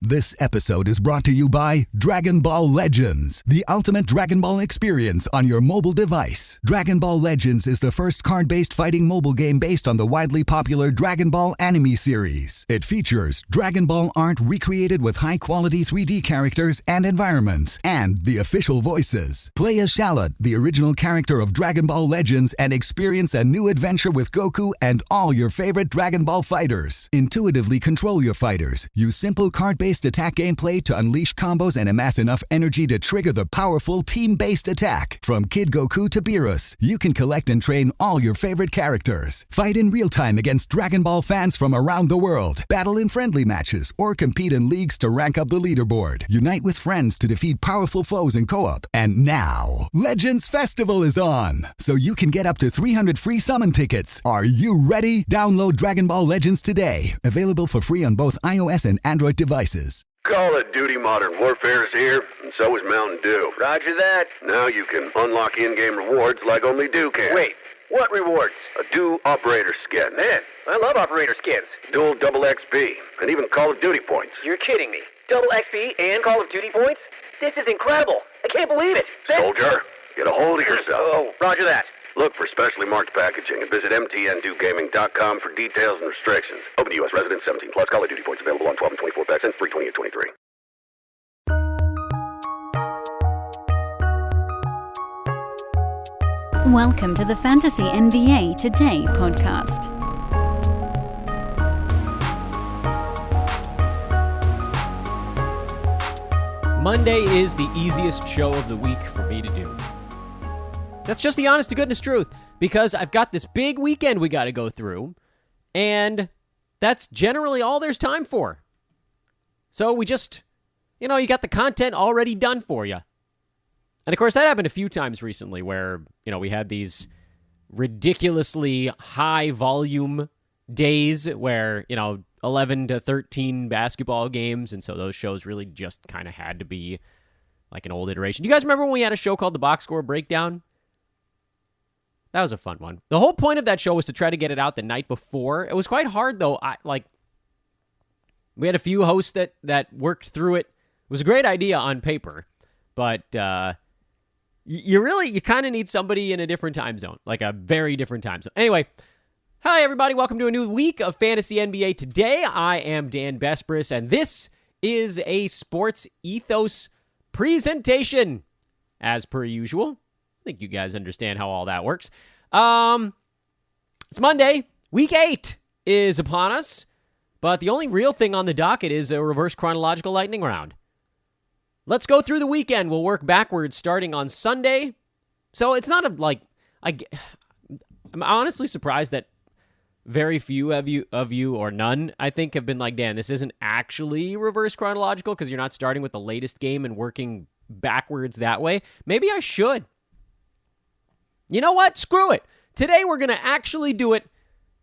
This episode is brought to you by Dragon Ball Legends, the ultimate Dragon Ball experience on your mobile device. Dragon Ball Legends is the first card-based fighting mobile game based on the widely popular Dragon Ball anime series. It features Dragon Ball art recreated with high-quality 3D characters and environments, and the official voices. Play as Shallot, the original character of Dragon Ball Legends, and experience a new adventure with Goku and all your favorite Dragon Ball fighters. Intuitively control your fighters. Use simple card-based attack gameplay to unleash combos and amass enough energy to trigger the powerful team-based attack. From Kid Goku to Beerus, you can collect and train all your favorite characters. Fight in real time against Dragon Ball fans from around the world. Battle in friendly matches or compete in leagues to rank up the leaderboard. Unite with friends to defeat powerful foes in co-op. And now, Legends Festival is on, so you can get up to 300 free summon tickets. Are you ready? Download Dragon Ball Legends today. Available for free on both iOS and Android devices. Call of Duty Modern Warfare is here, and so is Mountain Dew. Roger that. Now you can unlock in-game rewards like only Dew can. Wait, what rewards? A Dew Operator Skin. Man, I love Operator Skins. Dual double XP, and even Call of Duty points. You're kidding me. Double XP and Call of Duty points? This is incredible. I can't believe it. Soldier, get a hold of yourself. Oh, roger that. Look for specially marked packaging and visit mtn2gaming.com for details and restrictions. Open to U.S. residents 17 plus. Call of Duty points available on 12 and 24 packs and free 20 and 23. Welcome to the Fantasy NBA Today podcast. Monday is the easiest show of the week for me to do. That's just the honest to goodness truth, because I've got this big weekend we got to go through, and that's generally all there's time for. So we just, you got the content already done for you. And of course, that happened a few times recently where, we had these ridiculously high volume days where, 11 to 13 basketball games, and so those shows really just kind of had to be like an old iteration. Do you guys remember when we had a show called the Box Score Breakdown? That was a fun one. The whole point of that show was to try to get it out the night before. It was quite hard, though. We had a few hosts that worked through it. It was a great idea on paper, but you kind of need somebody in a different time zone, like a very different time zone. Anyway, hi, everybody. Welcome to a new week of Fantasy NBA Today. I am Dan Besbris, and this is a Sports Ethos presentation, as per usual. I think you guys understand how all that works. It's Monday. Week 8 is upon us, but the only real thing on the docket is a reverse chronological lightning round. Let's go through the weekend. We'll work backwards starting on Sunday. So it's not I'm honestly surprised that very few of you, or none, I think, have been like, Dan, this isn't actually reverse chronological because you're not starting with the latest game and working backwards that way. Maybe I should. You know what? Screw it. Today we're going to actually do it,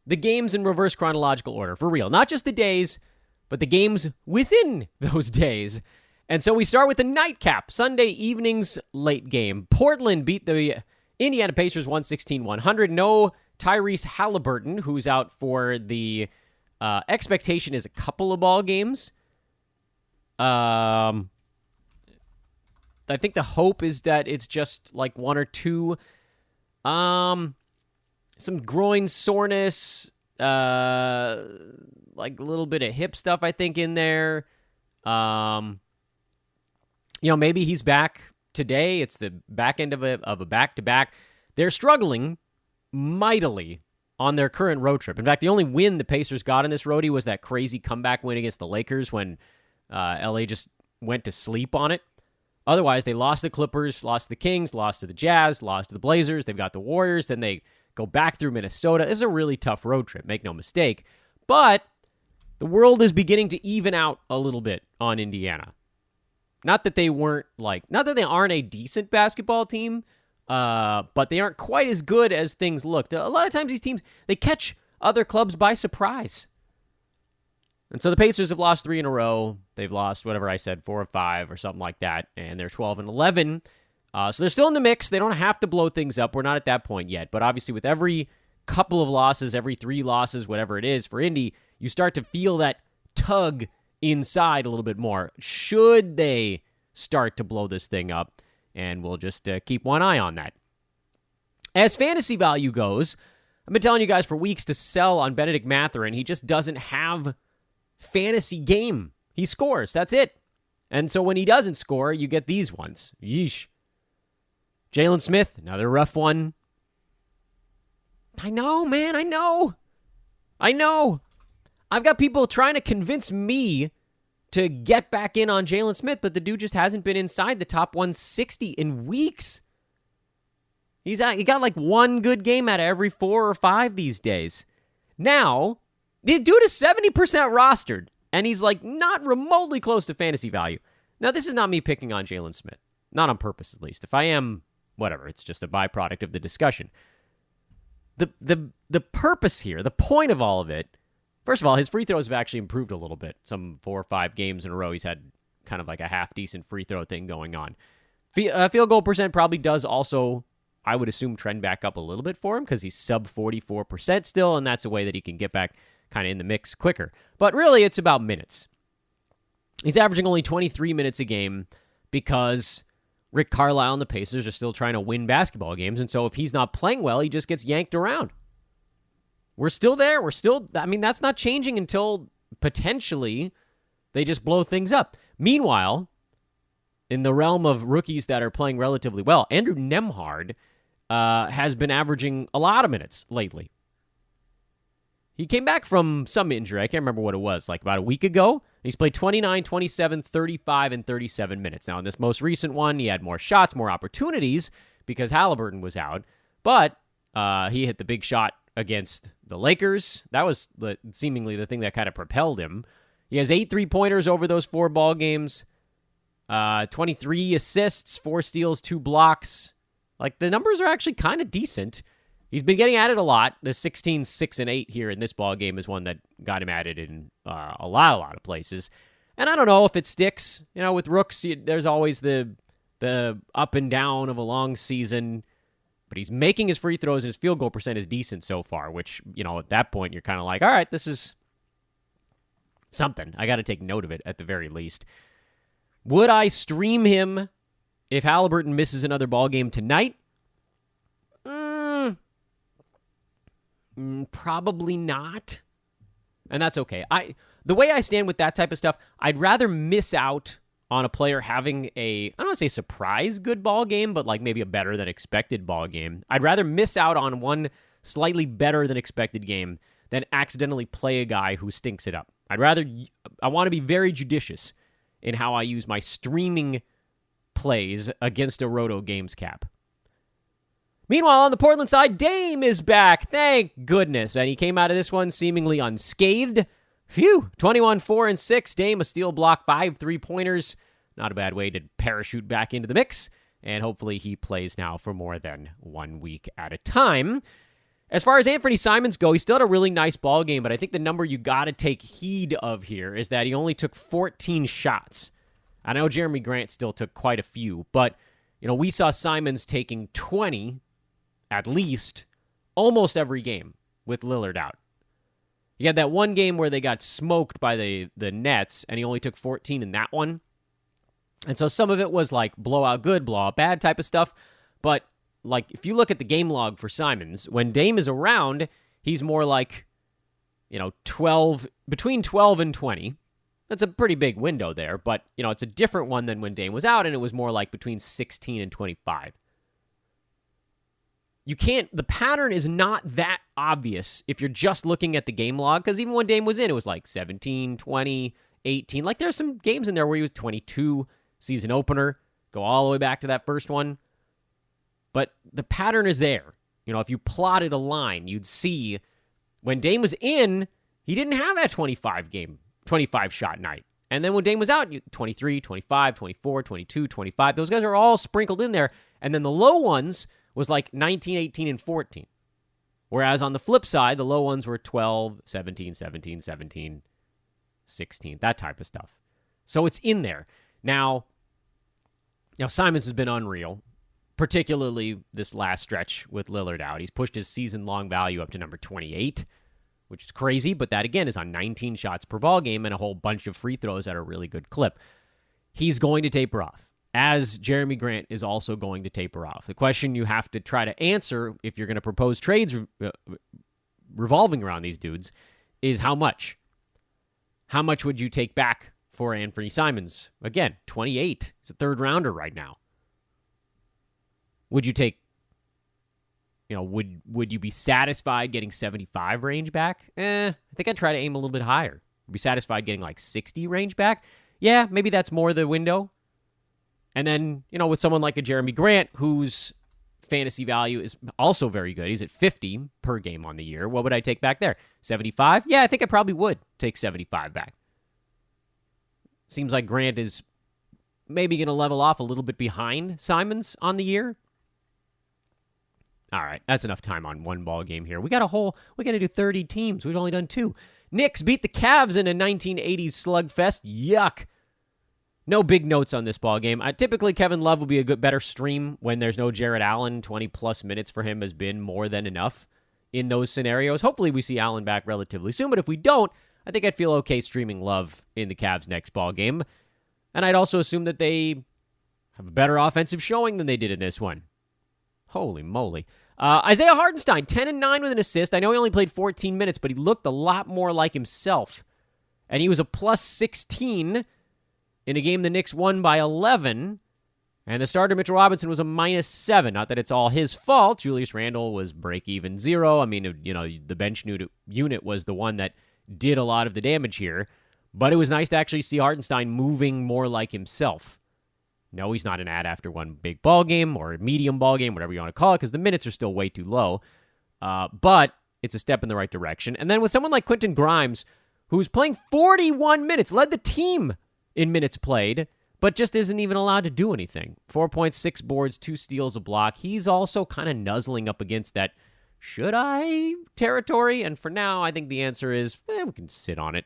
the games in reverse chronological order, for real. Not just the days, but the games within those days. And so we start with the nightcap, Sunday evening's late game. Portland beat the Indiana Pacers 116-100. No Tyrese Halliburton, who's out for the expectation is a couple of ball games. I think the hope is that it's just like one or two. Some groin soreness, like a little bit of hip stuff, I think, in there. Maybe he's back today. It's the back end of a back-to-back. They're struggling mightily on their current road trip. In fact, the only win the Pacers got in this roadie was that crazy comeback win against the Lakers when LA just went to sleep on it. Otherwise, they lost the Clippers, lost to the Kings, lost to the Jazz, lost to the Blazers. They've got the Warriors. Then they go back through Minnesota. This is a really tough road trip, make no mistake. But the world is beginning to even out a little bit on Indiana. Not that they aren't a decent basketball team, but they aren't quite as good as things look. A lot of times these teams, they catch other clubs by surprise. And so the Pacers have lost 3 in a row. They've lost, whatever I said, 4 or 5 or something like that. And they're 12-11. So they're still in the mix. They don't have to blow things up. We're not at that point yet. But obviously with every couple of losses, every 3 losses, whatever it is for Indy, you start to feel that tug inside a little bit more should they start to blow this thing up, and we'll just keep one eye on that. As fantasy value goes, I've been telling you guys for weeks to sell on Benedict Mathurin. He just doesn't have fantasy game. He scores. That's it. And so when he doesn't score, you get these ones. Yeesh. Jalen Smith, another rough one. I know, man. I know. I've got people trying to convince me to get back in on Jalen Smith, but the dude just hasn't been inside the top 160 in weeks. He got like one good game out of every 4 or 5 these days. Now, the dude is 70% rostered, and he's like not remotely close to fantasy value. Now, this is not me picking on Jalen Smith. Not on purpose, at least. If I am, whatever. It's just a byproduct of the discussion. The purpose here, the point of all of it, first of all, his free throws have actually improved a little bit. Some 4 or 5 games in a row, he's had kind of like a half-decent free throw thing going on. Field goal percent probably does also, I would assume, trend back up a little bit for him because he's sub 44% still, and that's a way that he can get back kind of in the mix quicker. But really, it's about minutes. He's averaging only 23 minutes a game because Rick Carlisle and the Pacers are still trying to win basketball games, and so if he's not playing well, he just gets yanked around. We're still there. That's not changing until potentially they just blow things up. Meanwhile, in the realm of rookies that are playing relatively well, Andrew Nembhard has been averaging a lot of minutes lately. He came back from some injury. I can't remember what it was, like about a week ago. He's played 29, 27, 35, and 37 minutes. Now, in this most recent one, he had more shots, more opportunities because Halliburton was out. But he hit the big shot against the Lakers. That was seemingly the thing that kind of propelled him. He has 8 3-pointers over those 4 ball games, 23 assists, 4 steals, 2 blocks. Like, the numbers are actually kind of decent. He's been getting added a lot. The 16, 6, and 8 here in this ball game is one that got him added in a lot of places. And I don't know if it sticks. You know, with rooks, there's always the up and down of a long season. But he's making his free throws, and his field goal percent is decent so far, which, you know, at that point, you're kind of like, all right, this is something. I got to take note of it at the very least. Would I stream him if Halliburton misses another ball game tonight? Probably not. And that's okay. The way I stand with that type of stuff, I'd rather miss out on a player having I don't want to say surprise good ball game, but like maybe a better than expected ball game. I'd rather miss out on one slightly better than expected game than accidentally play a guy who stinks it up. I want to be very judicious in how I use my streaming plays against a Roto Games cap. Meanwhile, on the Portland side, Dame is back. Thank goodness. And he came out of this one seemingly unscathed. Phew. 21, 4, and 6. Dame, a steal block, 5 3-pointers. Not a bad way to parachute back into the mix. And hopefully he plays now for more than 1 week at a time. As far as Anthony Simons go, he still had a really nice ball game, but I think the number you got to take heed of here is that he only took 14 shots. I know Jeremy Grant still took quite a few, but you know, we saw Simons taking 20 at least almost every game with Lillard out. You had that one game where they got smoked by the Nets, and he only took 14 in that one. And so some of it was like blowout good, blowout bad type of stuff. But like if you look at the game log for Simons, when Dame is around, he's more like, you know, between 12 and 20. That's a pretty big window there, but you know, it's a different one than when Dame was out, and it was more like between 16 and 25. The pattern is not that obvious if you're just looking at the game log, because even when Dame was in, it was like 17, 20, 18. Like there's some games in there where he was 22, season opener, go all the way back to that first one. But the pattern is there. You know, if you plotted a line, you'd see when Dame was in, he didn't have that 25 shot night. And then when Dame was out, 23, 25, 24, 22, 25, those guys are all sprinkled in there. And then the low ones was like 19, 18, and 14. Whereas on the flip side, the low ones were 12, 17, 17, 17, 16, that type of stuff. So it's in there. Now Simons has been unreal, particularly this last stretch with Lillard out. He's pushed his season-long value up to number 28. which is crazy, but that, again, is on 19 shots per ball game and a whole bunch of free throws at a really good clip. He's going to taper off, as Jeremy Grant is also going to taper off. The question you have to try to answer if you're going to propose trades revolving around these dudes is how much? How much would you take back for Anthony Simons? Again, 28. He's a third rounder right now. Would you take, would you be satisfied getting 75 range back? I think I'd try to aim a little bit higher. Be satisfied getting like 60 range back? Yeah, maybe that's more the window. And then, with someone like a Jeremy Grant, whose fantasy value is also very good. He's at 50 per game on the year. What would I take back there? 75? Yeah, I think I probably would take 75 back. Seems like Grant is maybe going to level off a little bit behind Simons on the year. All right, that's enough time on one ball game here. We got to do 30 teams. We've only done 2. Knicks beat the Cavs in a 1980s slugfest. Yuck. No big notes on this ball game. Typically, Kevin Love will be a better stream when there's no Jared Allen. 20-plus minutes for him has been more than enough in those scenarios. Hopefully, we see Allen back relatively soon, but if we don't, I think I'd feel okay streaming Love in the Cavs' next ball game. And I'd also assume that they have a better offensive showing than they did in this one. Holy moly. Isaiah Hartenstein, 10-9 with an assist. I know he only played 14 minutes, but he looked a lot more like himself. And he was a plus 16 in a game the Knicks won by 11. And the starter, Mitchell Robinson, was a minus 7. Not that it's all his fault. Julius Randle was break-even 0. I mean, the bench unit was the one that did a lot of the damage here. But it was nice to actually see Hartenstein moving more like himself. No, he's not an ad after one big ball game or a medium ball game, whatever you want to call it, because the minutes are still way too low. But it's a step in the right direction. And then with someone like Quentin Grimes, who's playing 41 minutes, led the team in minutes played, but just isn't even allowed to do anything. 4 points, 6 boards, 2 steals, a block. He's also kind of nuzzling up against that should I territory. And for now, I think the answer is we can sit on it.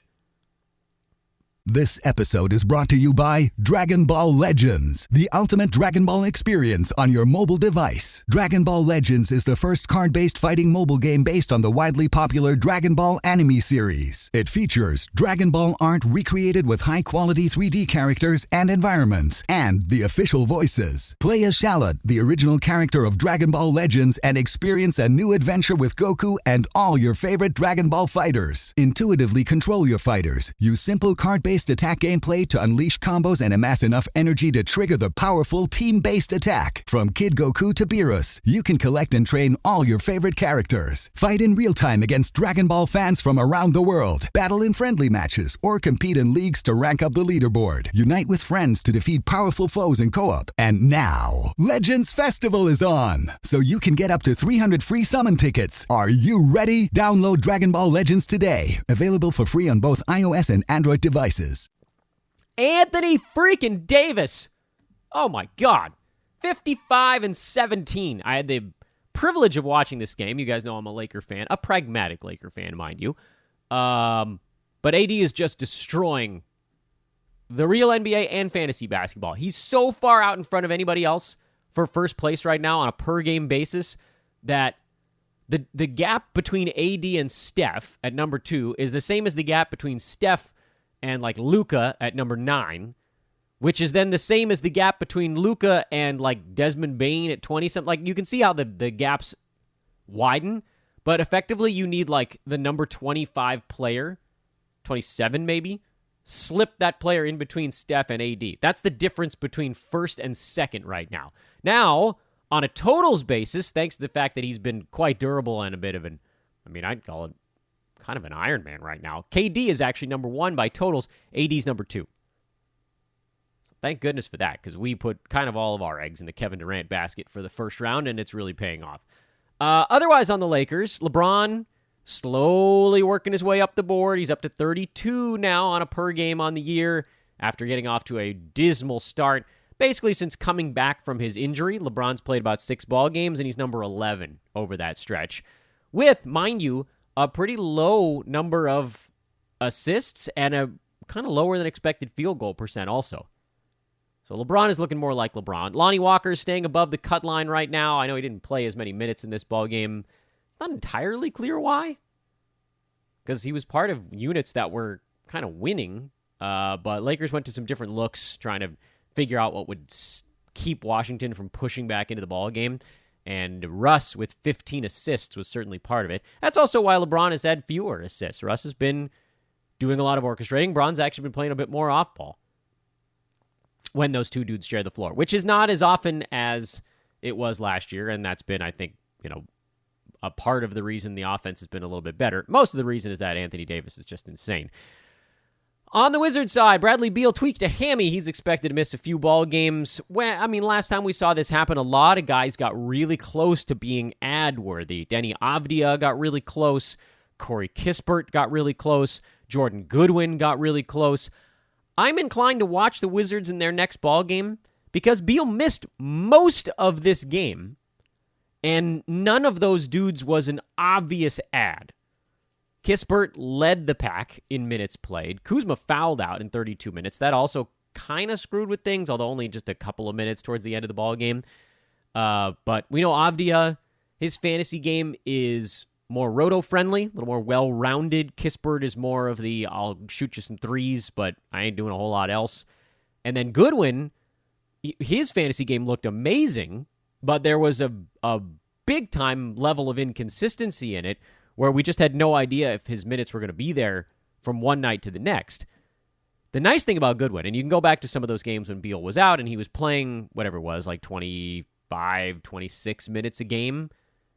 This episode is brought to you by Dragon Ball Legends, the ultimate Dragon Ball experience on your mobile device. Dragon Ball Legends is the first card-based fighting mobile game based on the widely popular Dragon Ball anime series. It features Dragon Ball art recreated with high-quality 3D characters and environments, and the official voices. Play as Shallot, the original character of Dragon Ball Legends, and experience a new adventure with Goku and all your favorite Dragon Ball fighters. Intuitively control your fighters. Use simple card-based attack gameplay to unleash combos and amass enough energy to trigger the powerful team-based attack. From Kid Goku to Beerus, you can collect and train all your favorite characters. Fight in real time against Dragon Ball fans from around the world. Battle in friendly matches or compete in leagues to rank up the leaderboard. Unite with friends to defeat powerful foes in co-op. And now, Legends Festival is on, so you can get up to 300 free summon tickets. Are you ready? Download Dragon Ball Legends today. Available for free on both iOS and Android devices. Anthony freaking Davis. Oh my God. 55-17. I had the privilege of watching this game. You guys know I'm a Laker fan, a pragmatic Laker fan, mind you. But AD is just destroying the real NBA and fantasy basketball. He's so far out in front of anybody else for first place right now on a per-game basis that the gap between AD and Steph at number 2 is the same as the gap between Steph and like Luka at number 9, which is then the same as the gap between Luka and like Desmond Bane at 20-something. Like, you can see how the gaps widen, but effectively you need like the number 25 player, 27 maybe, slip that player in between Steph and AD. That's the difference between first and second right now. Now, on a totals basis, thanks to the fact that he's been quite durable and a bit of I'd call it kind of an Iron Man right now. KD is actually number 1 by totals. AD's number 2. So thank goodness for that, because we put kind of all of our eggs in the Kevin Durant basket for the first round, and it's really paying off. Otherwise on the Lakers, LeBron slowly working his way up the board. He's up to 32 now on a per game on the year after getting off to a dismal start. Basically, since coming back from his injury, LeBron's played about 6 ball games, and he's number 11 over that stretch. With, mind you, a pretty low number of assists and a kind of lower than expected field goal percent also. So LeBron is looking more like LeBron. Lonnie Walker is staying above the cut line right now. I know he didn't play as many minutes in this ball game. It's not entirely clear why. because he was part of units that were kind of winning. But Lakers went to some different looks, trying to figure out what would keep Washington from pushing back into the ball game. And Russ, with 15 assists, was certainly part of it. That's also why LeBron has had fewer assists. Russ has been doing a lot of orchestrating. Bron's actually been playing a bit more off ball when those two dudes share the floor, which is not as often as it was last year. And that's been, I think, a part of the reason the offense has been a little bit better. Most of the reason is that Anthony Davis is just insane. On the Wizards side, Bradley Beal tweaked a hammy. He's expected to miss a few ball games. Last time we saw this happen, a lot of guys got really close to being ad-worthy. Denny Avdia got really close. Corey Kispert got really close. Jordan Goodwin got really close. I'm inclined to watch the Wizards in their next ball game because Beal missed most of this game, and none of those dudes was an obvious ad. Kispert led the pack in minutes played. Kuzma fouled out in 32 minutes. That also kind of screwed with things, although only just a couple of minutes towards the end of the ball game. But we know Avdia, his fantasy game is more roto-friendly, a little more well-rounded. Kispert is more of the, I'll shoot you some threes, but I ain't doing a whole lot else. And then Goodwin, his fantasy game looked amazing, but there was a big-time level of inconsistency in it, where we just had no idea if his minutes were going to be there from one night to the next. The nice thing about Goodwin, and you can go back to some of those games when Beal was out and he was playing whatever it was, like 25, 26 minutes a game.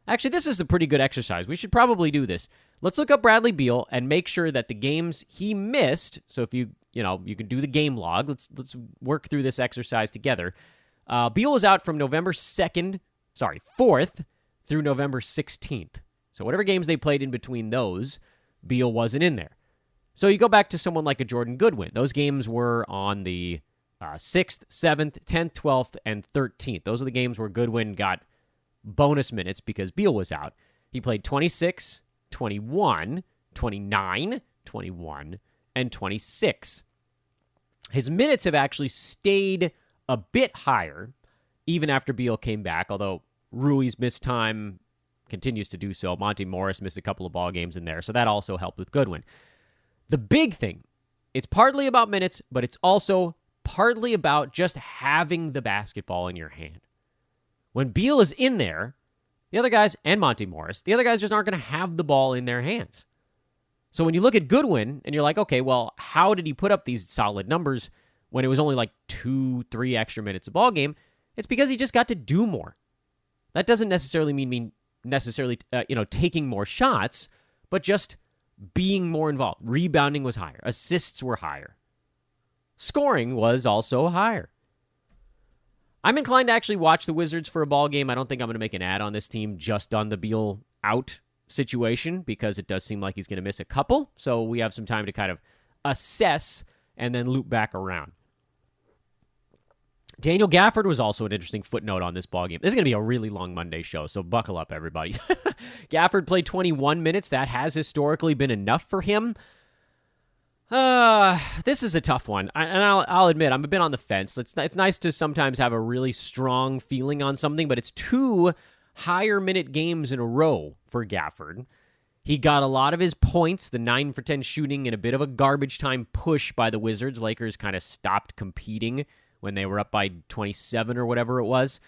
Actually, this is a pretty good exercise. We should probably do this. Let's look up Bradley Beal and make sure that the games he missed, so if you can do the game log. Let's work through this exercise together. Beal was out from November 4th through November 16th. So whatever games they played in between those, Beal wasn't in there. So you go back to someone like a Jordan Goodwin. Those games were on the 6th, 7th, 10th, 12th, and 13th. Those are the games where Goodwin got bonus minutes because Beal was out. He played 26, 21, 29, 21, and 26. His minutes have actually stayed a bit higher even after Beal came back, although Rui's missed time, continues to do so. Monty Morris missed a couple of ball games in there, so that also helped with Goodwin. The big thing, it's partly about minutes, but it's also partly about just having the basketball in your hand. When Beal is in there, the other guys, and Monty Morris, the other guys just aren't going to have the ball in their hands. So when you look at Goodwin, and you're like, okay, well, how did he put up these solid numbers when it was only like 2-3 extra minutes a ball game? It's because he just got to do more. That doesn't necessarily mean taking more shots, but just being more involved. Rebounding was higher. Assists were higher. Scoring was also higher. I'm inclined to actually watch the Wizards for a ball game. I don't think I'm going to make an ad on this team just on the Beal out situation because it does seem like he's going to miss a couple. So we have some time to kind of assess and then loop back around. Daniel Gafford was also an interesting footnote on this ballgame. This is going to be a really long Monday show, so buckle up, everybody. Gafford played 21 minutes. That has historically been enough for him. This is a tough one, and I'll admit I'm a bit on the fence. It's nice to sometimes have a really strong feeling on something, but it's 2 higher minute games in a row for Gafford. He got a lot of his points, the 9 for 10 shooting, and a bit of a garbage time push by the Wizards. Lakers kind of stopped competing when they were up by 27 or whatever it was.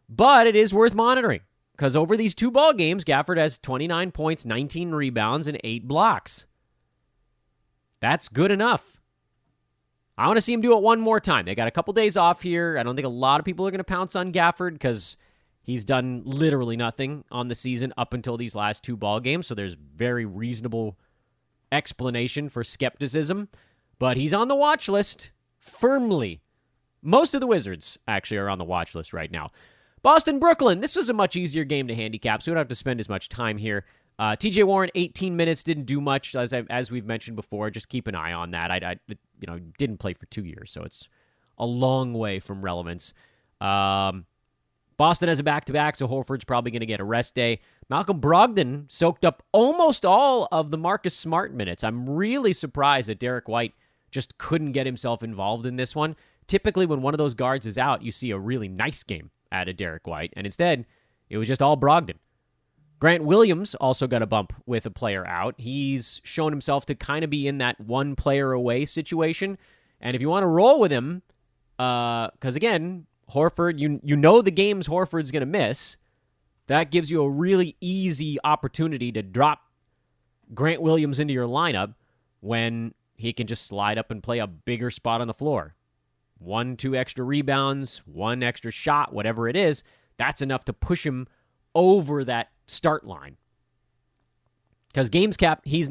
But it is worth monitoring, because over these 2 ball games, Gafford has 29 points, 19 rebounds, and 8 blocks. That's good enough. I want to see him do it one more time. They got a couple days off here. I don't think a lot of people are going to pounce on Gafford because he's done literally nothing on the season up until these last 2 ball games, so there's very reasonable explanation for skepticism. But he's on the watch list firmly. Most of the Wizards actually are on the watch list right now. Boston-Brooklyn, this was a much easier game to handicap, so we don't have to spend as much time here. TJ Warren, 18 minutes, didn't do much, as we've mentioned before. Just keep an eye on that. I didn't play for 2 years, so it's a long way from relevance. Boston has a back-to-back, so Horford's probably going to get a rest day. Malcolm Brogdon soaked up almost all of the Marcus Smart minutes. I'm really surprised that Derek White just couldn't get himself involved in this one. Typically, when one of those guards is out, you see a really nice game out of Derek White, and instead, it was just all Brogdon. Grant Williams also got a bump with a player out. He's shown himself to kind of be in that one player away situation. And if you want to roll with him, because again, Horford, you know the games Horford's going to miss, that gives you a really easy opportunity to drop Grant Williams into your lineup when he can just slide up and play a bigger spot on the floor. 1-2 extra rebounds, 1 extra shot, whatever it is, that's enough to push him over that start line. Because games cap, he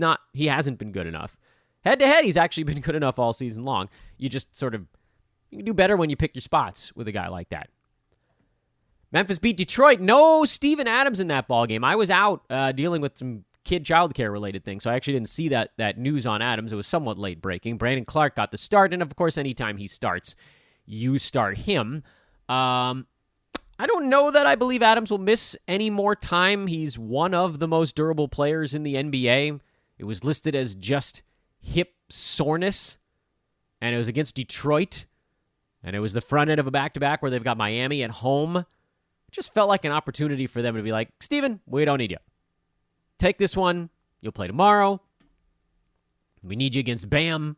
hasn't been good enough. Head-to-head, he's actually been good enough all season long. You can do better when you pick your spots with a guy like that. Memphis beat Detroit. No Steven Adams in that ball game. I was out dealing with some kid childcare related things, so I actually didn't see that news on Adams. It was somewhat late breaking. Brandon Clark got the start, and of course, anytime he starts, you start him. I don't know that I believe Adams will miss any more time. He's one of the most durable players in the NBA. It was listed as just hip soreness, and it was against Detroit, and it was the front end of a back-to-back where they've got Miami at home. It just felt like an opportunity for them to be like, Steven, we don't need you. Take this one. You'll play tomorrow. We need you against Bam.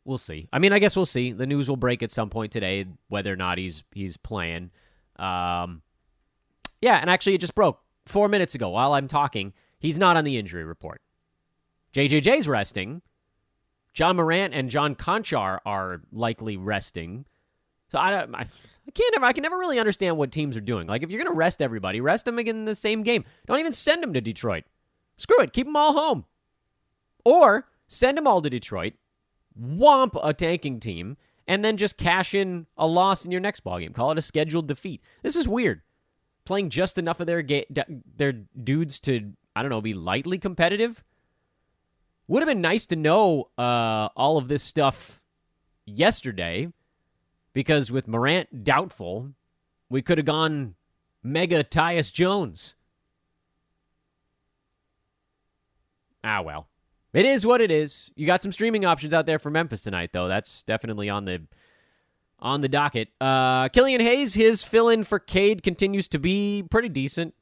We'll see. I mean, I guess we'll see. The news will break at some point today whether or not he's playing. Yeah, and actually it just broke 4 minutes ago while I'm talking. He's not on the injury report. JJJ's resting. John Morant and John Conchar are likely resting. So I can never really understand what teams are doing. Like, if you're going to rest everybody, rest them again in the same game. Don't even send them to Detroit. Screw it. Keep them all home. Or send them all to Detroit, whomp a tanking team, and then just cash in a loss in your next ballgame. Call it a scheduled defeat. This is weird. Playing just enough of their dudes to, I don't know, be lightly competitive. Would have been nice to know all of this stuff yesterday, because with Morant doubtful, we could have gone mega Tyus Jones. Ah, well. It is what it is. You got some streaming options out there for Memphis tonight, though. That's definitely on the docket. Killian Hayes, his fill-in for Cade continues to be pretty decent.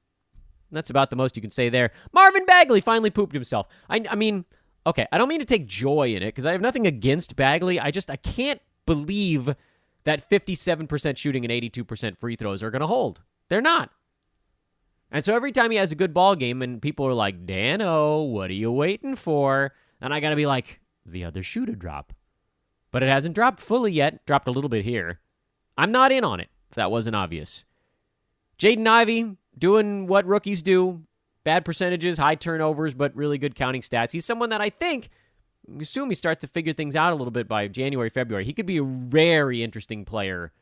That's about the most you can say there. Marvin Bagley finally pooped himself. I mean, okay, I don't mean to take joy in it, because I have nothing against Bagley. I can't believe that 57% shooting and 82% free throws are going to hold. They're not. And so every time he has a good ball game and people are like, Dano, what are you waiting for? And I got to be like, the other shoe to drop. But it hasn't dropped fully yet. Dropped a little bit here. I'm not in on it, if that wasn't obvious. Jaden Ivey, doing what rookies do. Bad percentages, high turnovers, but really good counting stats. He's someone that I think, assume he starts to figure things out a little bit by January, February. He could be a very interesting player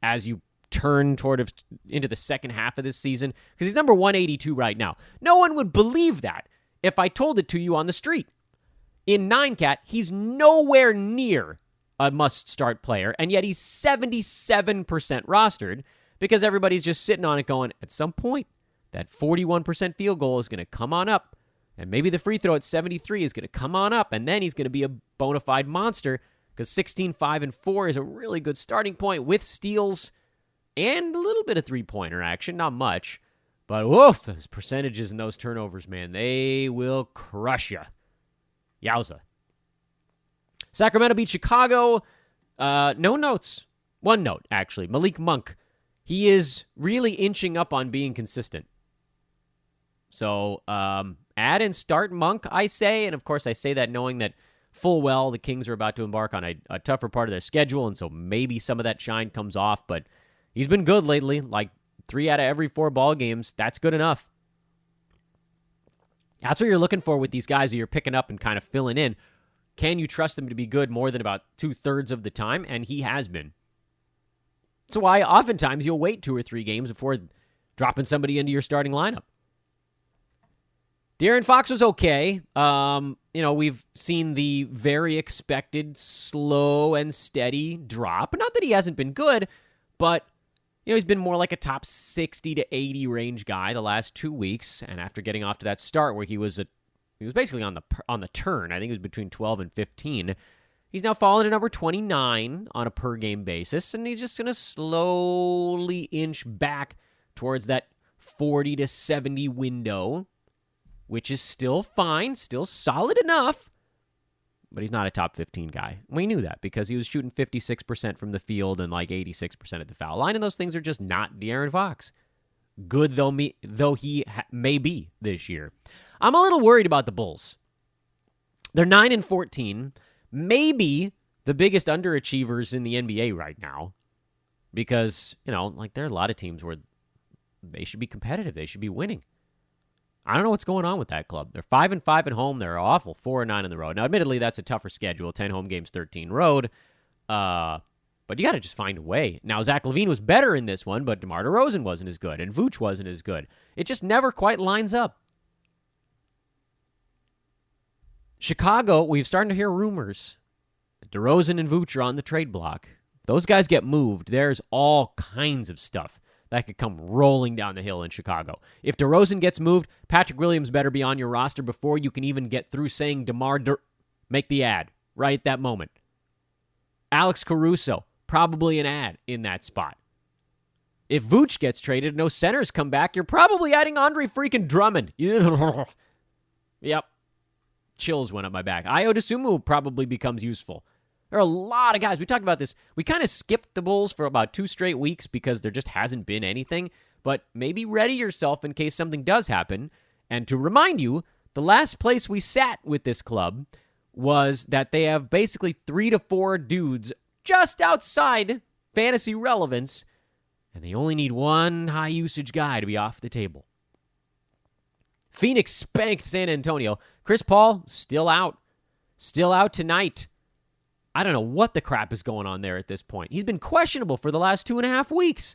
as you turn into the second half of this season, because he's number 182 right now. No one would believe that if I told it to you on the street. In 9-Cat, he's nowhere near a must-start player, and yet he's 77% rostered because everybody's just sitting on it going, at some point, that 41% field goal is going to come on up, and maybe the free throw at 73 is going to come on up, and then he's going to be a bona fide monster, because 16, 5, and 4 is a really good starting point with steals and a little bit of three-pointer action, not much. But woof, those percentages and those turnovers, man, they will crush you. Yowza. Sacramento beat Chicago. No notes. One note, actually. Malik Monk. He is really inching up on being consistent. So, add and start Monk, I say. And, of course, I say that knowing that full well the Kings are about to embark on a tougher part of their schedule, and so maybe some of that shine comes off. But he's been good lately, like 3 out of every 4 ball games. That's good enough. That's what you're looking for with these guys that you're picking up and kind of filling in. Can you trust them to be good more than about 2/3 of the time? And he has been. So why oftentimes you'll wait 2 or 3 games before dropping somebody into your starting lineup. De'Aaron Fox was okay. We've seen the very expected slow and steady drop. Not that he hasn't been good, but he's been more like a top 60 to 80 range guy the last 2 weeks. And after getting off to that start where he was basically on the turn, I think it was between 12 and 15. He's now fallen to number 29 on a per game basis, and he's just going to slowly inch back towards that 40 to 70 window, which is still fine, still solid enough, but he's not a top 15 guy. We knew that because he was shooting 56% from the field and like 86% at the foul line, and those things are just not De'Aaron Fox. Good though he may be this year. I'm a little worried about the Bulls. They're 9-14, maybe the biggest underachievers in the NBA right now, because, there are a lot of teams where they should be competitive. They should be winning. I don't know what's going on with that club. They're 5-5 at home. They're awful, 4-9 on the road. Now, admittedly, that's a tougher schedule, 10 home games, 13 road. But you got to just find a way. Now, Zach LaVine was better in this one, but DeMar DeRozan wasn't as good, and Vooch wasn't as good. It just never quite lines up. Chicago, we've started to hear rumors that DeRozan and Vooch are on the trade block. If those guys get moved, there's all kinds of stuff that could come rolling down the hill in Chicago. If DeRozan gets moved, Patrick Williams better be on your roster before you can even get through saying make the ad right at that moment. Alex Caruso, probably an ad in that spot. If Vooch gets traded, no centers come back, you're probably adding Andre freaking Drummond. Yep. Chills went up my back. Ayo Dosunmu probably becomes useful. There are a lot of guys. We talked about this. We kind of skipped the Bulls for about 2 straight weeks because there just hasn't been anything. But maybe ready yourself in case something does happen. And to remind you, the last place we sat with this club was that they have basically 3 to 4 dudes just outside fantasy relevance, and they only need one high-usage guy to be off the table. Phoenix spanked San Antonio. Chris Paul, still out. Still out tonight. I don't know what the crap is going on there at this point. He's been questionable for the last 2.5 weeks.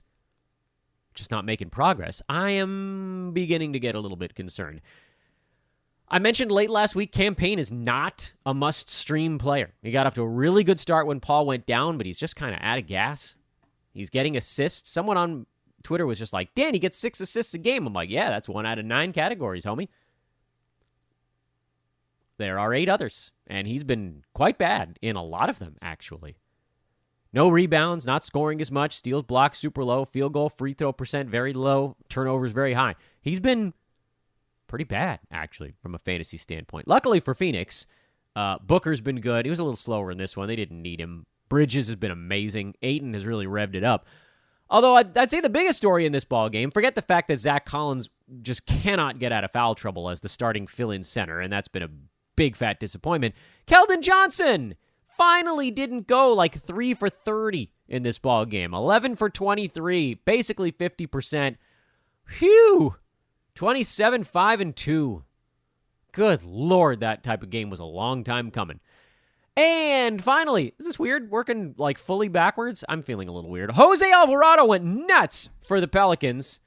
Just not making progress. I am beginning to get a little bit concerned. I mentioned late last week, Cam Payne is not a must-stream player. He got off to a really good start when Paul went down, but he's just kind of out of gas. He's getting assists. Someone on Twitter was just like, Dan, he gets 6 assists a game. I'm like, yeah, that's 1 out of 9 categories, homie. There are 8 others, and he's been quite bad in a lot of them, actually. No rebounds, not scoring as much, steals, blocks super low, field goal, free throw percent very low, turnovers very high. He's been pretty bad, actually, from a fantasy standpoint. Luckily for Phoenix, Booker's been good. He was a little slower in this one. They didn't need him. Bridges has been amazing. Ayton has really revved it up. Although I'd say the biggest story in this ballgame, forget the fact that Zach Collins just cannot get out of foul trouble as the starting fill-in center, and that's been a big fat disappointment. Keldon Johnson finally didn't go like 3 for 30 in this ballgame. 11 for 23, basically 50%. Phew! 27, 5, and 2. Good Lord, that type of game was a long time coming. And finally, is this weird? Working like fully backwards? I'm feeling a little weird. Jose Alvarado went nuts for the Pelicans.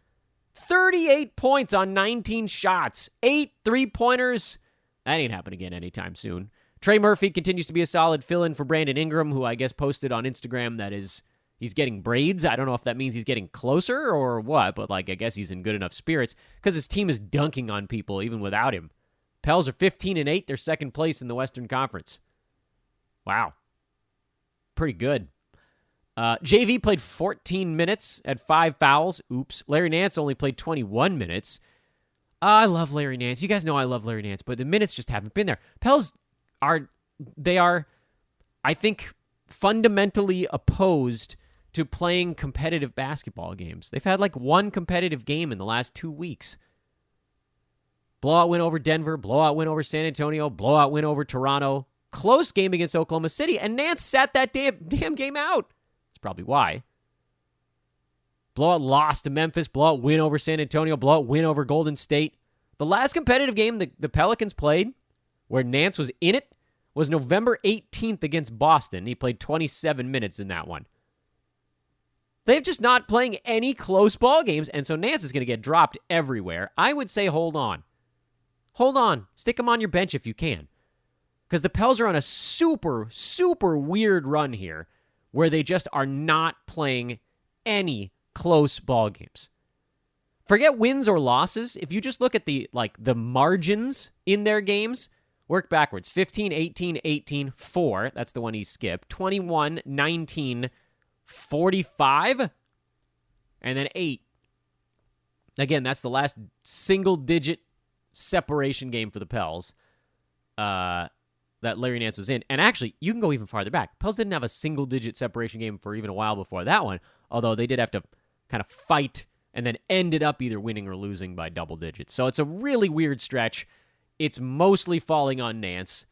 38 points on 19 shots. 8 3-pointers. That ain't happening again anytime soon. Trey Murphy continues to be a solid fill-in for Brandon Ingram, who I guess posted on Instagram that he's getting braids. I don't know if that means he's getting closer or what, but I guess he's in good enough spirits because his team is dunking on people even without him. Pels are 15-8. They're second place in the Western Conference. Wow. Pretty good. JV played 14 minutes at 5 fouls. Oops. Larry Nance only played 21 minutes. I love Larry Nance. You guys know I love Larry Nance, but the minutes just haven't been there. Pels are, I think, fundamentally opposed to playing competitive basketball games. They've had 1 competitive game in the last 2 weeks. Blowout win over Denver, blowout win over San Antonio, blowout win over Toronto. Close game against Oklahoma City, and Nance sat that damn game out. That's probably why. Blowout loss to Memphis, blowout win over San Antonio, blowout win over Golden State. The last competitive game the Pelicans played, where Nance was in it, was November 18th against Boston. He played 27 minutes in that one. They're just not playing any close ball games, and so Nance is going to get dropped everywhere. I would say hold on. Hold on. Stick him on your bench if you can. Because the Pels are on a super, super weird run here where they just are not playing any close ball games. Forget wins or losses. If you just look at the margins in their games, work backwards. 15, 18, 18, 4. That's the one he skipped. 21, 19, 45, and then 8. Again, that's the last single-digit separation game for the Pels that Larry Nance was in. And actually, you can go even farther back. Pels didn't have a single-digit separation game for even a while before that one, although they did have to kind of fight and then ended up either winning or losing by double digits. So it's a really weird stretch. It's mostly falling on Nance.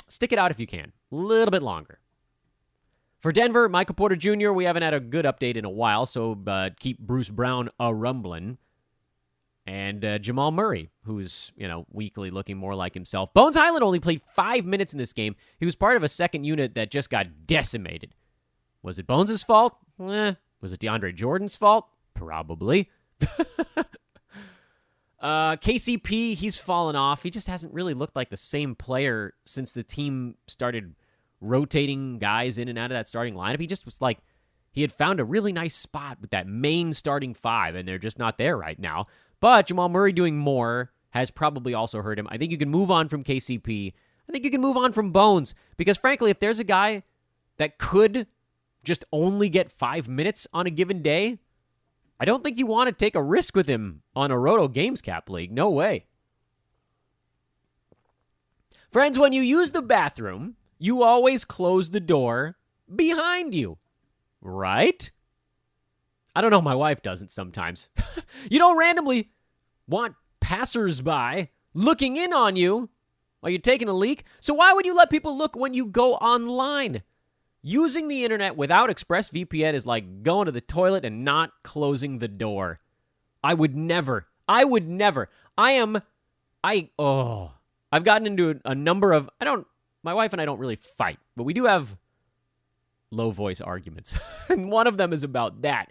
Stick it out if you can. A little bit longer. For Denver, Michael Porter Jr., we haven't had a good update in a while, so keep Bruce Brown a-rumbling. And Jamal Murray, who's, weakly looking more like himself. Bones Highland only played 5 minutes in this game. He was part of a second unit that just got decimated. Was it Bones' fault? Was it DeAndre Jordan's fault? Probably. KCP, he's fallen off. He just hasn't really looked like the same player since the team started rotating guys in and out of that starting lineup. He just was like, he had found a really nice spot with that main starting five, and they're just not there right now. But Jamal Murray doing more has probably also hurt him. I think you can move on from KCP. I think you can move on from Bones, because frankly, if there's a guy that could just only get 5 minutes on a given day, I don't think you want to take a risk with him on a Roto Games Cap League. No way. Friends, when you use the bathroom, you always close the door behind you, right? I don't know, my wife doesn't sometimes. You don't randomly want passersby looking in on you while you're taking a leak. So why would you let people look when you go online? Using the internet without ExpressVPN is like going to the toilet and not closing the door. I would never. I've gotten into a number of, my wife and I don't really fight, but we do have low voice arguments. And one of them is about that.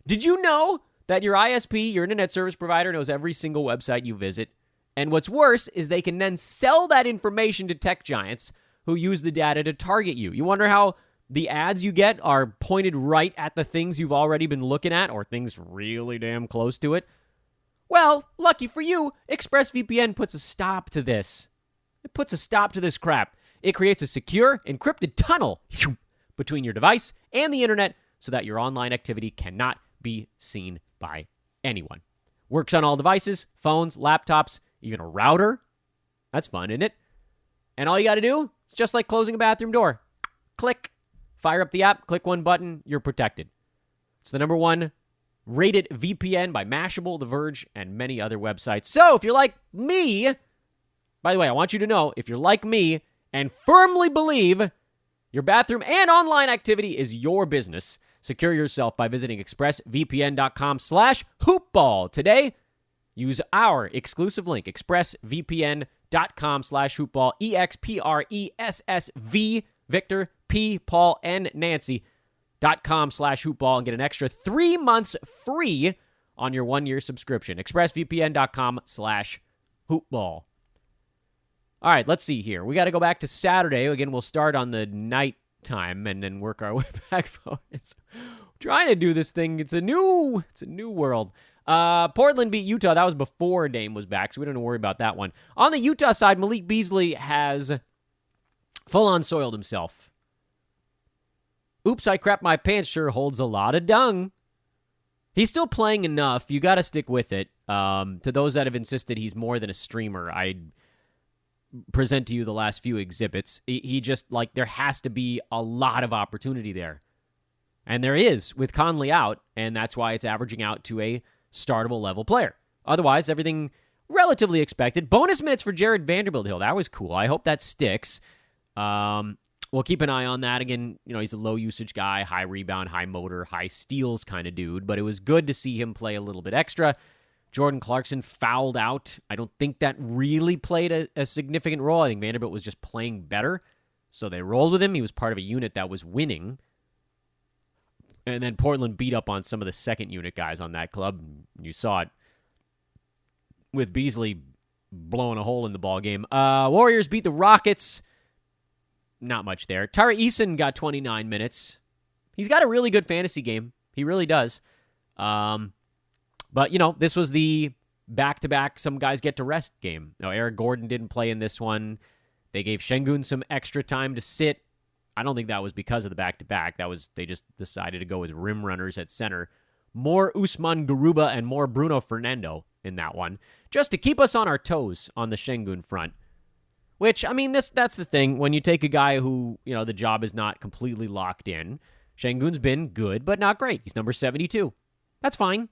Did you know that your ISP, your internet service provider, knows every single website you visit? And what's worse is they can then sell that information to tech giants who use the data to target you. You wonder how the ads you get are pointed right at the things you've already been looking at, or things really damn close to it? Well, lucky for you, ExpressVPN puts a stop to this. It puts a stop to this crap. It creates a secure, encrypted tunnel between your device and the internet so that your online activity cannot be seen by anyone. Works on all devices, phones, laptops, even a router. That's fun, isn't it? And all you got to do, it's just like closing a bathroom door. Click. Fire up the app, click one button, you're protected. It's the number one rated VPN by Mashable, The Verge, and many other websites. So if you're like me, by the way, I want you to know, if you're like me and firmly believe your bathroom and online activity is your business, secure yourself by visiting expressvpn.com/hoopball today. Use our exclusive link, expressvpn.com/hoopball, EXPRESSV, Victor, P, Paul, and Nancy.com/hoopball, and get an extra 3 months free on your 1-year subscription. expressvpn.com/hoopball. All right, let's see here. We got to go back to Saturday. Again, we'll start on the night time and then work our way back forward. Trying to do this thing. It's a new world. Portland beat Utah. That was before Dame was back, so we don't have to worry about that one. On the Utah side, Malik Beasley has full-on soiled himself. Oops, I crapped my pants sure holds a lot of dung. He's still playing enough. You got to stick with it. To those that have insisted he's more than a streamer, I present to you the last few exhibits. He just, there has to be a lot of opportunity there. And there is with Conley out, and that's why it's averaging out to a startable level player. Otherwise, everything relatively expected. Bonus minutes for Jared Vanderbilt Hill. That was cool. I hope that sticks. We'll keep an eye on that. Again, he's a low-usage guy, high rebound, high motor, high steals kind of dude, but it was good to see him play a little bit extra. Jordan Clarkson fouled out. I don't think that really played a significant role. I think Vanderbilt was just playing better, so they rolled with him. He was part of a unit that was winning. And then Portland beat up on some of the second-unit guys on that club. You saw it with Beasley blowing a hole in the ball game. Warriors beat the Rockets. Not much there. Tari Eason got 29 minutes. He's got a really good fantasy game. He really does. But, this was the back-to-back some guys get to rest game. Now, Eric Gordon didn't play in this one. They gave Şengün some extra time to sit. I don't think that was because of the back-to-back. That was they just decided to go with rim runners at center. more Usman Garuba and more Bruno Fernando in that one, just to keep us on our toes on the Şengün front. Which, I mean, that's the thing. When you take a guy who, the job is not completely locked in, Şengün's been good, but not great. He's number 72. That's fine.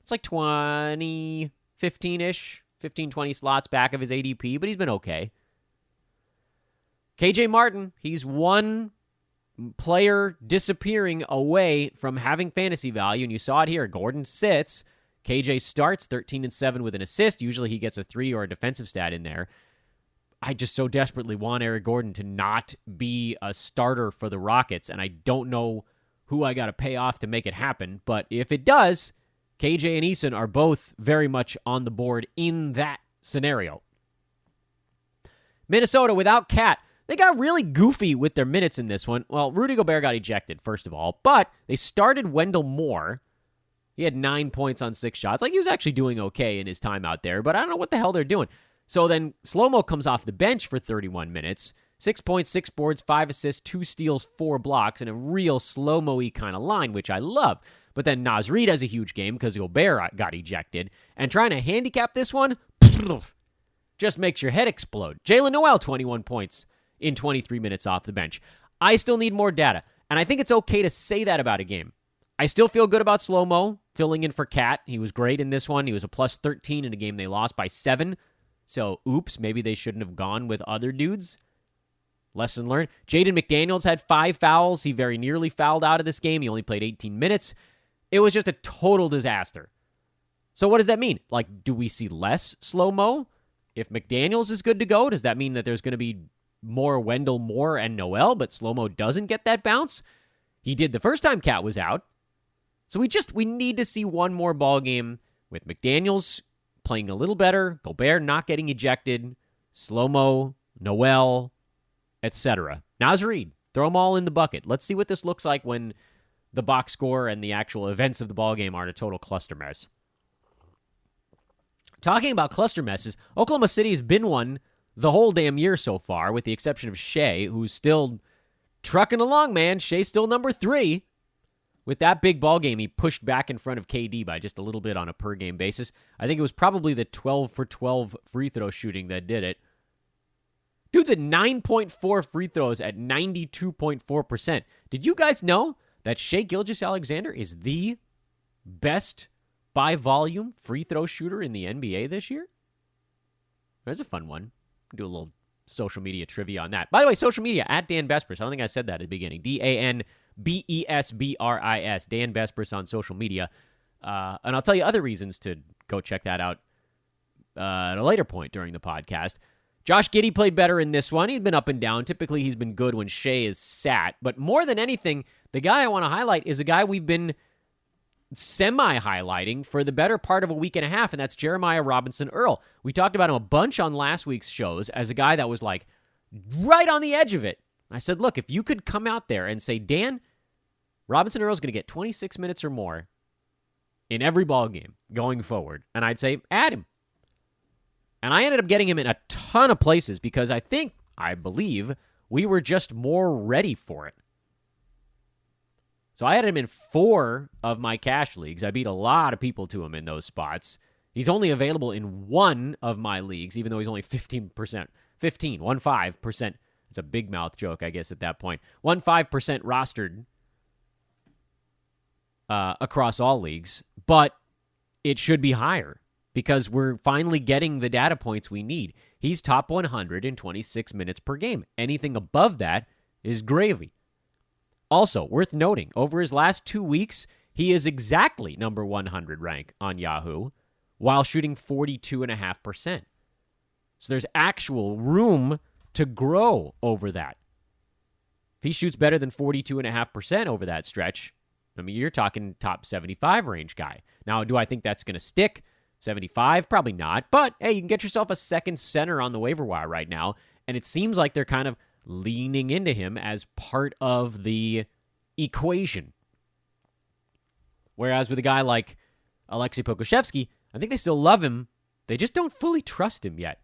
It's like 20, 15-ish, 15, 20 slots back of his ADP, but he's been okay. KJ Martin, he's one player disappearing away from having fantasy value, and you saw it here. Gordon sits. KJ starts 13-7 with an assist. Usually he gets a 3 or a defensive stat in there. I just so desperately want Eric Gordon to not be a starter for the Rockets, and I don't know who I got to pay off to make it happen. But if it does, KJ and Eason are both very much on the board in that scenario. Minnesota without Cat. They got really goofy with their minutes in this one. Well, Rudy Gobert got ejected, first of all, but they started Wendell Moore. He had 9 points on 6 shots. Like, he was actually doing okay in his time out there, but I don't know what the hell they're doing. So then Slow-Mo comes off the bench for 31 minutes. 6 points, 6 boards, 5 assists, 2 steals, 4 blocks, and a real Slow-Mo-y kind of line, which I love. But then Naz Reid has a huge game because Gobert got ejected. And trying to handicap this one just makes your head explode. Jalen Noel, 21 points in 23 minutes off the bench. I still need more data, and I think it's okay to say that about a game. I still feel good about Slow-Mo filling in for Cat. He was great in this one. He was a plus 13 in a game they lost by 7. So, oops, maybe they shouldn't have gone with other dudes. Lesson learned. Jaden McDaniels had 5 fouls. He very nearly fouled out of this game. He only played 18 minutes. It was just a total disaster. So what does that mean? Like, do we see less Slow-Mo? If McDaniels is good to go, does that mean that there's going to be more Wendell Moore and Noel, but Slow-Mo doesn't get that bounce? He did the first time Cat was out. So we need to see one more ball game with McDaniels playing a little better, Gobert not getting ejected, Slow-Mo, Noel, etc. Naz Reid, throw them all in the bucket. Let's see what this looks like when the box score and the actual events of the ball game aren't a total cluster mess. Talking about cluster messes, Oklahoma City has been one the whole damn year so far, with the exception of Shea, who's still trucking along, man. Shea's still number 3. With that big ball game, he pushed back in front of KD by just a little bit on a per-game basis. I think it was probably the 12 for 12 free throw shooting that did it. Dude's at 9.4 free throws at 92.4%. Did you guys know that Shai Gilgeous-Alexander is the best by volume free throw shooter in the NBA this year? That's a fun one. Do a little social media trivia on that. By the way, social media, at Dan Besbris. I don't think I said that at the beginning. DANBESBRIS, Dan Besbris on social media. And I'll tell you other reasons to go check that out at a later point during the podcast. Josh Giddey played better in this one. He's been up and down. Typically, he's been good when Shai is sat. But more than anything, the guy I want to highlight is a guy we've been semi-highlighting for the better part of a week and a half, and that's Jeremiah Robinson Earl. We talked about him a bunch on last week's shows as a guy that was like right on the edge of it. I said, look, if you could come out there and say, Dan, Robinson Earl's going to get 26 minutes or more in every ball game going forward, and I'd say, add him. And I ended up getting him in a ton of places because I believe, we were just more ready for it. So I had him in 4 of my cash leagues. I beat a lot of people to him in those spots. He's only available in 1 of my leagues, even though he's only 15%. 15%. It's a big mouth joke, I guess, at that point. 15% rostered across all leagues, but it should be higher because we're finally getting the data points we need. He's top 100 in 26 minutes per game. Anything above that is gravy. Also, worth noting, over his last 2 weeks, he is exactly number 100 rank on Yahoo while shooting 42.5%. So there's actual room to grow over that. If he shoots better than 42.5% over that stretch, I mean, you're talking top 75 range guy. Now, do I think that's going to stick? 75? Probably not. But, hey, you can get yourself a second center on the waiver wire right now, and it seems like they're kind of leaning into him as part of the equation. Whereas with a guy like Alexei Pokusevski, I think they still love him. They just don't fully trust him yet.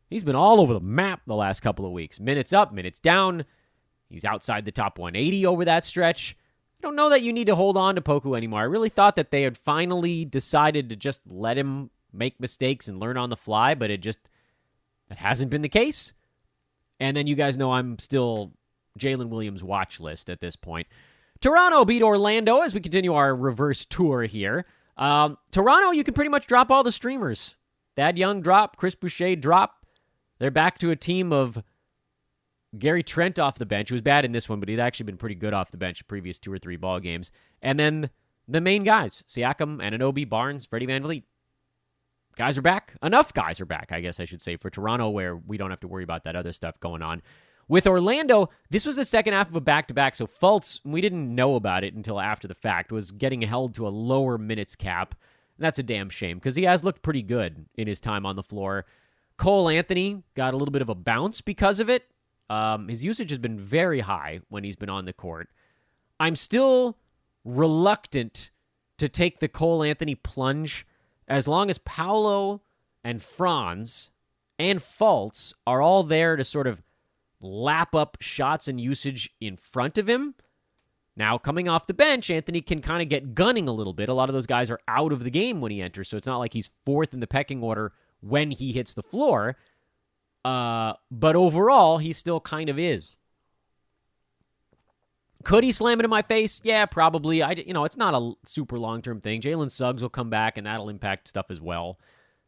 He's been all over the map the last couple of weeks. Minutes up, minutes down. He's outside the top 180 over that stretch. I don't know that you need to hold on to Poku anymore. I really thought that they had finally decided to just let him make mistakes and learn on the fly, but that hasn't been the case. And then you guys know I'm still Jalen Williams watch list at this point. Toronto beat Orlando as we continue our reverse tour here. Toronto, you can pretty much drop all the streamers. Thad Young drop, Chris Boucher drop. They're back to a team of Gary Trent off the bench, who was bad in this one, but he'd actually been pretty good off the bench the previous 2 or 3 ball games. And then the main guys, Siakam, Anunoby, Barnes, Freddie VanVleet. Guys are back. Enough guys are back, I guess I should say, for Toronto, where we don't have to worry about that other stuff going on. With Orlando, this was the second half of a back-to-back, so Fultz, we didn't know about it until after the fact, was getting held to a lower minutes cap. That's a damn shame, because he has looked pretty good in his time on the floor. Cole Anthony got a little bit of a bounce because of it. His usage has been very high when he's been on the court. I'm still reluctant to take the Cole Anthony plunge as long as Paolo and Franz and Fultz are all there to sort of lap up shots and usage in front of him. Now, coming off the bench, Anthony can kind of get gunning a little bit. A lot of those guys are out of the game when he enters, so it's not like he's 4th in the pecking order when he hits the floor. But overall, he still kind of is. Could he slam it in my face? Yeah, probably. It's not a super long-term thing. Jalen Suggs will come back, and that'll impact stuff as well.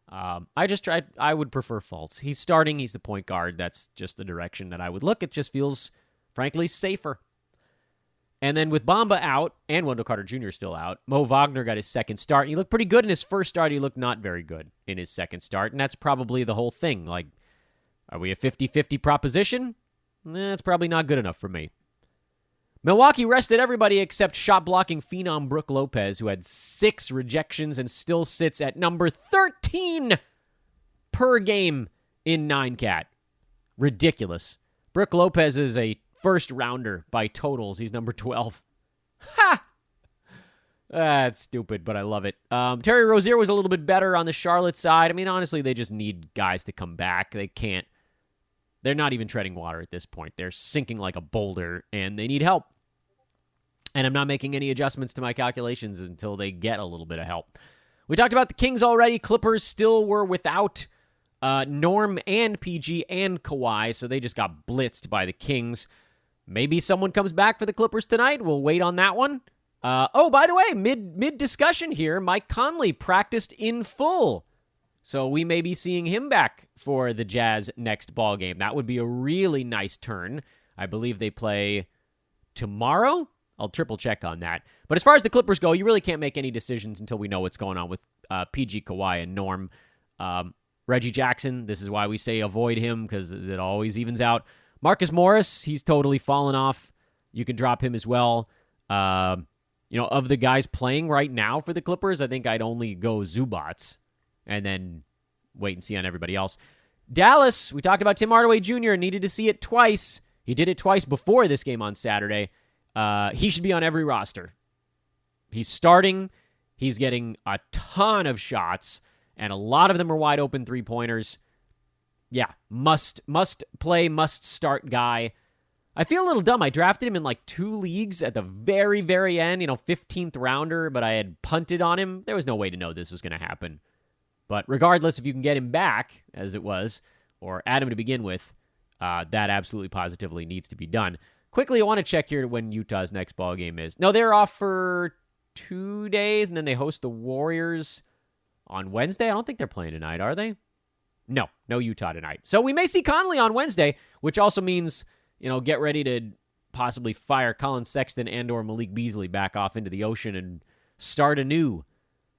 I would prefer Fultz. He's starting. He's the point guard. That's just the direction that I would look. It just feels, frankly, safer. And then with Bamba out, and Wendell Carter Jr. still out, Mo Wagner got his second start. He looked pretty good in his first start. He looked not very good in his second start, and that's probably the whole thing. Like, are we a 50-50 proposition? That's probably not good enough for me. Milwaukee rested everybody except shot-blocking phenom Brook Lopez, who had 6 rejections and still sits at number 13 per game in 9-cat. Ridiculous. Brook Lopez is a first-rounder by totals. He's number 12. Ha! That's stupid, but I love it. Terry Rozier was a little bit better on the Charlotte side. I mean, honestly, they just need guys to come back. They're not even treading water at this point. They're sinking like a boulder, and they need help. And I'm not making any adjustments to my calculations until they get a little bit of help. We talked about the Kings already. Clippers still were without Norm and PG and Kawhi, so they just got blitzed by the Kings. Maybe someone comes back for the Clippers tonight. We'll wait on that one. By the way, mid-discussion here, Mike Conley practiced in full. So we may be seeing him back for the Jazz next ball game. That would be a really nice turn. I believe they play tomorrow. I'll triple check on that. But as far as the Clippers go, you really can't make any decisions until we know what's going on with PG, Kawhi, and Norm. Reggie Jackson, this is why we say avoid him, because it always evens out. Marcus Morris, he's totally fallen off. You can drop him as well. Of the guys playing right now for the Clippers, I think I'd only go Zubats and then wait and see on everybody else. Dallas, we talked about Tim Hardaway Jr., needed to see it twice. He did it twice before this game on Saturday. He should be on every roster. He's starting. He's getting a ton of shots, and a lot of them are wide open three-pointers. Yeah, must play, must start guy. I feel a little dumb. I drafted him in like 2 leagues at the very, very end, 15th rounder, but I had punted on him. There was no way to know this was going to happen. But regardless, if you can get him back, as it was, or add him to begin with, that absolutely positively needs to be done. Quickly, I want to check here when Utah's next ball game is. No, they're off for 2 days, and then they host the Warriors on Wednesday. I don't think they're playing tonight, are they? No Utah tonight. So we may see Conley on Wednesday, which also means, get ready to possibly fire Colin Sexton and or Malik Beasley back off into the ocean and start anew.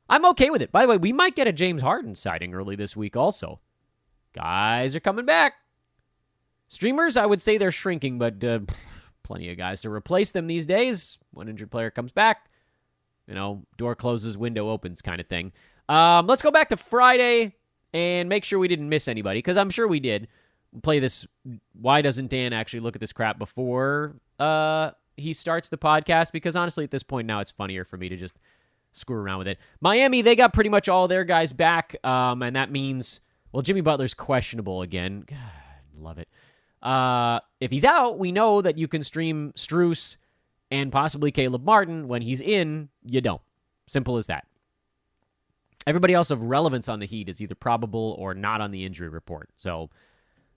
I'm okay with it. By the way, we might get a James Harden sighting early this week also. Guys are coming back. Streamers, I would say they're shrinking, but plenty of guys to replace them these days. One injured player comes back. Door closes, window opens kind of thing. Let's go back to Friday and make sure we didn't miss anybody, because I'm sure we did. Play this. Why doesn't Dan actually look at this crap before he starts the podcast? Because honestly, at this point now, it's funnier for me to just screw around with it. Miami, they got pretty much all their guys back, and that means, Jimmy Butler's questionable again. God, love it. If he's out, we know that you can stream Strus and possibly Caleb Martin. When he's in, you don't. Simple as that. Everybody else of relevance on the Heat is either probable or not on the injury report. So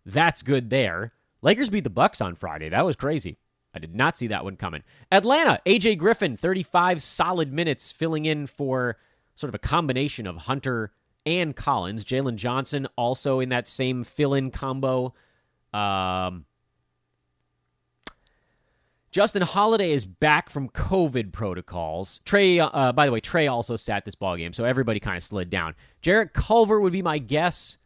that's good there. Lakers beat the Bucks on Friday. That was crazy. I did not see that one coming. Atlanta, AJ Griffin, 35 solid minutes, filling in for sort of a combination of Hunter and Collins. Jalen Johnson also in that same fill-in combo. Justin Holiday is back from COVID protocols. By the way, Trey also sat this ballgame, so everybody kind of slid down. Jarrett Culver would be my guess.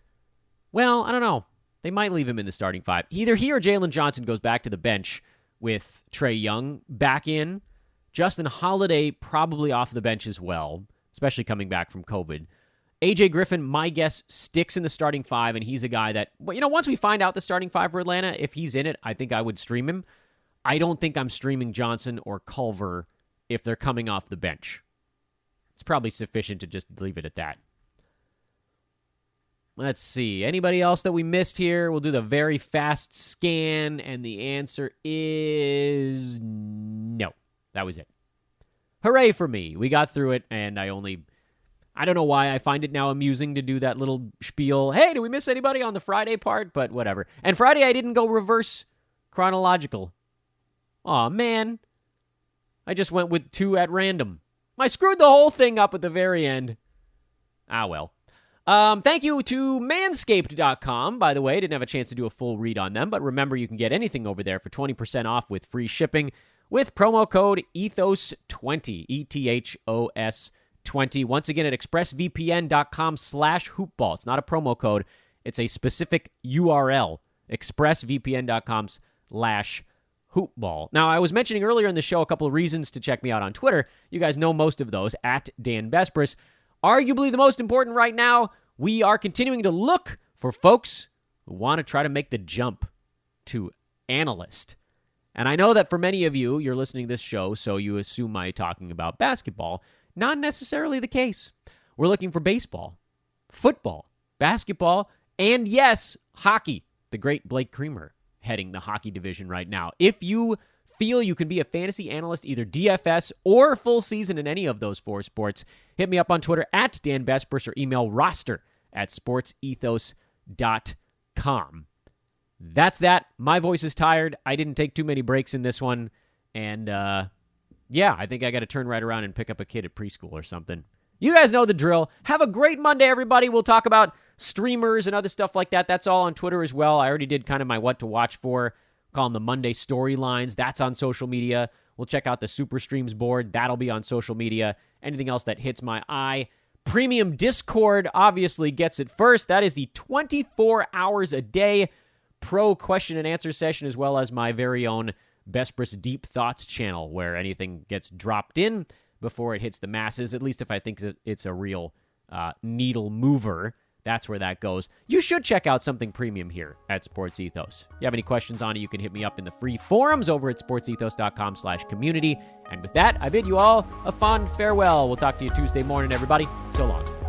Well, I don't know. They might leave him in the starting five. Either he or Jalen Johnson goes back to the bench with Trae Young back in. Justin Holiday probably off the bench as well, especially coming back from COVID. AJ Griffin, my guess, sticks in the starting five, and he's a guy that, once we find out the starting five for Atlanta, if he's in it, I think I would stream him. I don't think I'm streaming Johnson or Culver if they're coming off the bench. It's probably sufficient to just leave it at that. Let's see. Anybody else that we missed here? We'll do the very fast scan, and the answer is no. That was it. Hooray for me. We got through it, and I don't know why I find it now amusing to do that little spiel. Hey, did we miss anybody on the Friday part? But whatever. And Friday, I didn't go reverse chronological. Aw, man. I just went with 2 at random. I screwed the whole thing up at the very end. Ah, well. Thank you to Manscaped.com. By the way, didn't have a chance to do a full read on them, but remember you can get anything over there for 20% off with free shipping with promo code ETHOS20, ETHOS 20. Once again at expressvpn.com/hoopball. It's not a promo code. It's a specific URL, expressvpn.com/hoopball. Now, I was mentioning earlier in the show a couple of reasons to check me out on Twitter. You guys know most of those, at Dan Besbris. Arguably the most important right now, we are continuing to look for folks who want to try to make the jump to analyst. And I know that for many of you, you're listening to this show, so you assume I'm talking about basketball. Not necessarily the case. We're looking for baseball, football, basketball, and yes, hockey. The great Blake Creamer heading the hockey division right now. If you feel you can be a fantasy analyst, either DFS or full season in any of those 4 sports, hit me up on Twitter at Dan Besbris or email roster@sportsethos.com. That's that. My voice is tired. I didn't take too many breaks in this one. And, I think I got to turn right around and pick up a kid at preschool or something. You guys know the drill. Have a great Monday, everybody. We'll talk about streamers and other stuff like that. That's all on Twitter as well. I already did kind of my what to watch for. Call them the Monday storylines. That's on social media. We'll check out the Super Streams board. That'll be on social media. Anything else that hits my eye. Premium Discord obviously gets it first. That is the 24 hours a day pro question and answer session, as well as my very own Besbris Deep Thoughts channel, where anything gets dropped in before it hits the masses, at least if I think it's a real needle mover. That's where that goes. You should check out something premium here at Sports Ethos. If you have any questions on it, you can hit me up in the free forums over at sportsethos.com/community. And with that, I bid you all a fond farewell. We'll talk to you Tuesday morning, everybody. So long.